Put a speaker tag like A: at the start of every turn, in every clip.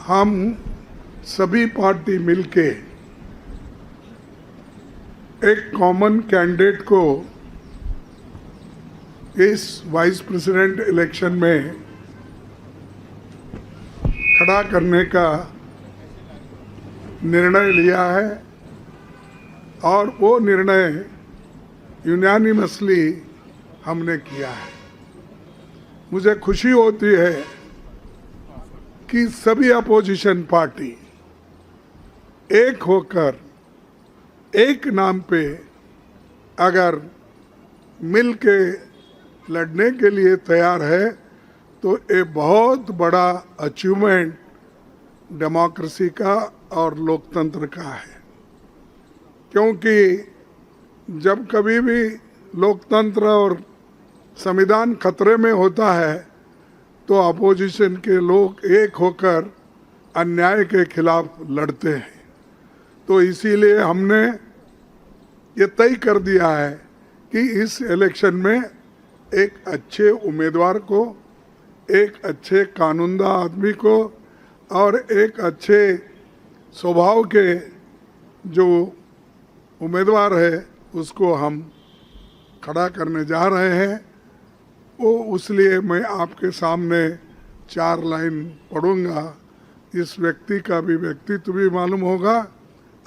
A: हम सभी पार्टी मिलके एक कॉमन कैंडिडेट को इस वाइस प्रेसिडेंट इलेक्शन में खड़ा करने का निर्णय लिया है और वो निर्णय यूनानिमसली हमने किया है। मुझे खुशी होती है कि सभी अपोजिशन पार्टी एक होकर एक नाम पे अगर मिल के लड़ने के लिए तैयार है तो ये बहुत बड़ा अचीवमेंट डेमोक्रेसी का और लोकतंत्र का है। क्योंकि जब कभी भी लोकतंत्र और संविधान खतरे में होता है तो अपोजिशन के लोग एक होकर अन्याय के खिलाफ लड़ते हैं। तो इसीलिए हमने ये तय कर दिया है कि इस इलेक्शन में एक अच्छे उम्मीदवार को, एक अच्छे कानूनदा आदमी को और एक अच्छे स्वभाव के जो उम्मीदवार है उसको हम खड़ा करने जा रहे हैं। वो उसलिए मैं आपके सामने 4 लाइन पढ़ूंगा। इस व्यक्ति का भी व्यक्तित्व भी मालूम होगा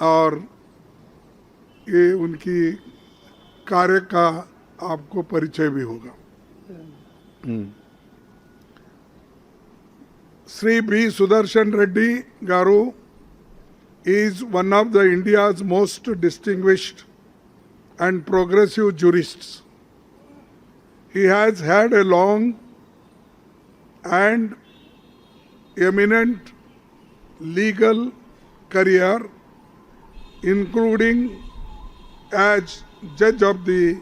A: और ये उनकी कार्य का आपको परिचय भी होगा। Shri B Sudarshan Reddy garu is one of the India's most distinguished and progressive jurists. He has had a long and eminent legal career, including as judge of the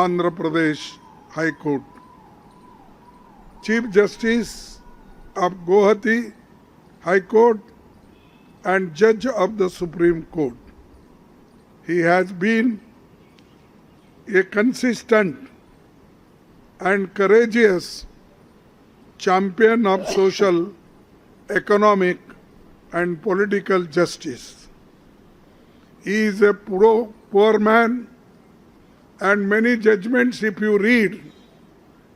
A: Andhra Pradesh High Court, Chief Justice of Guwahati High Court, and judge of the Supreme Court. He has been a consistent and courageous champion of social, economic, and political justice. He is a poor man, and many judgments, if you read,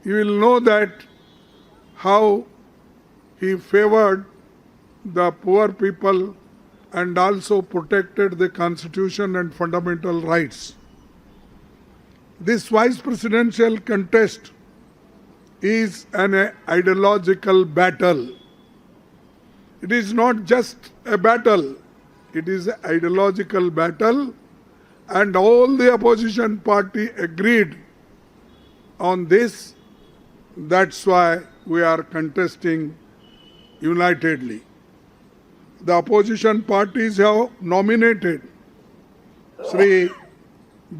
A: you will know that how he favored the poor people and also protected the constitution and fundamental rights. This vice presidential contest is an ideological battle. It is not just a battle, it is an ideological battle, and all the opposition party agreed on this. That's why we are contesting unitedly. The opposition parties have nominated Sri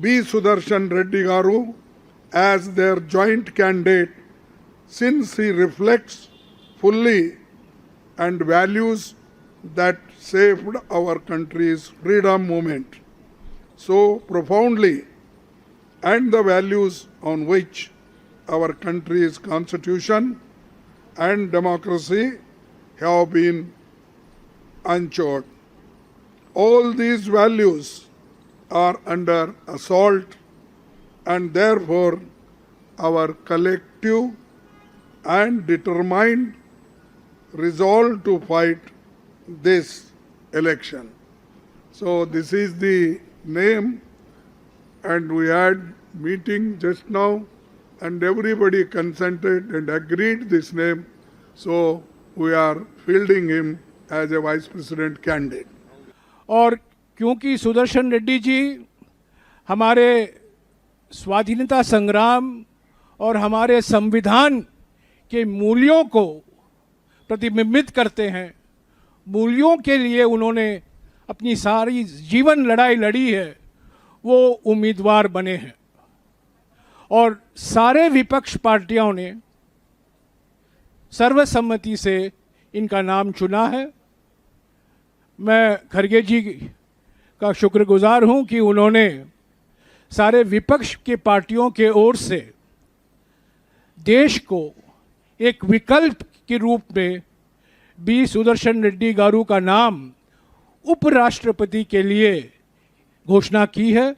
A: B. Sudarshan Reddy Garu as their joint candidate since he reflects fully and values that saved our country's freedom movement so profoundly and the values on which our country's constitution and democracy have been anchored. All these values are under assault, and therefore our collective and determined resolve to fight this election. So this is the name, and we had meeting just now and everybody consented and agreed this name. So we are fielding him as a vice president candidate.
B: और क्योंकि सुदर्शन रेड्डी जी हमारे स्वाधीनता संग्राम और हमारे संविधान के मूल्यों को प्रतिबिंबित करते हैं, मूल्यों के लिए उन्होंने अपनी सारी जीवन लड़ाई लड़ी है, वो उम्मीदवार बने हैं और सारे विपक्ष पार्टियों ने सर्वसम्मति से इनका नाम चुना है। मैं खड़गे जी का शुक्रगुजार हूं कि उन्होंने सारे विपक्ष के पार्टियों के ओर से देश को एक विकल्प के रूप में बी सुदर्शन रेड्डी गारू का नाम उपराष्ट्रपति के लिए घोषणा की है